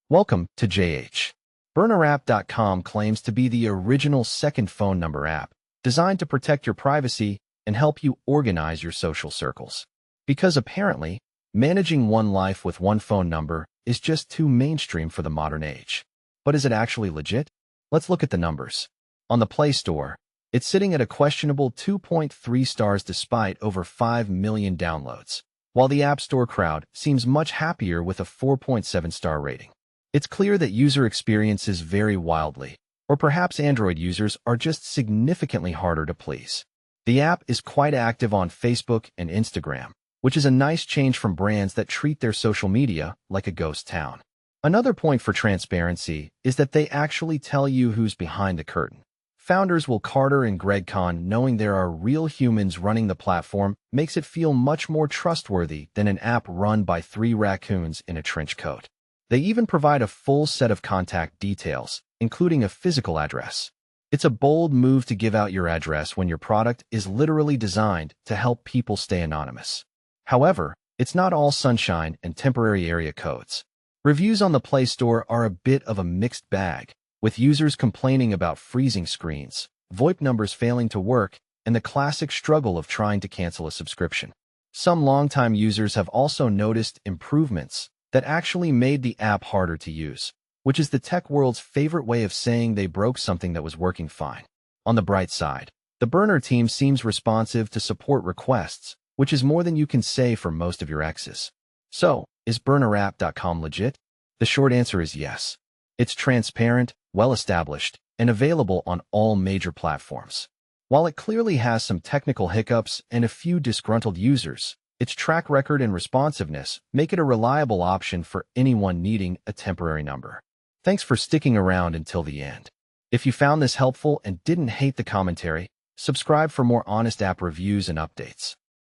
Welcome to JH. BurnerApp.com claims to be the original second phone number app, designed to protect your privacy and help you organize your social circles. Because apparently, managing one life with one phone number is just too mainstream for the modern age. But is it actually legit? Let's look at the numbers. On the Play Store, it's sitting at a questionable 2.3 stars despite over 5 million downloads, while the App Store crowd seems much happier with a 4.7-star rating. It's clear that user experiences vary wildly, or perhaps Android users are just significantly harder to please. The app is quite active on Facebook and Instagram, which is a nice change from brands that treat their social media like a ghost town. Another point for transparency is that they actually tell you who's behind the curtain. Founders Will Carter and Greg Kahn, knowing there are real humans running the platform, makes it feel much more trustworthy than an app run by 3 raccoons in a trench coat. They even provide a full set of contact details, including a physical address. It's a bold move to give out your address when your product is literally designed to help people stay anonymous. However, it's not all sunshine and temporary area codes. Reviews on the Play Store are a bit of a mixed bag, with users complaining about freezing screens, VoIP numbers failing to work, and the classic struggle of trying to cancel a subscription. Some longtime users have also noticed improvements that actually made the app harder to use, which is the tech world's favorite way of saying they broke something that was working fine. On the bright side, the Burner team seems responsive to support requests, which is more than you can say for most of your exes. So, is BurnerApp.com legit? The short answer is yes. It's transparent, well-established, and available on all major platforms. While it clearly has some technical hiccups and a few disgruntled users, its track record and responsiveness make it a reliable option for anyone needing a temporary number. Thanks for sticking around until the end. If you found this helpful and didn't hate the commentary, subscribe for more honest app reviews and updates.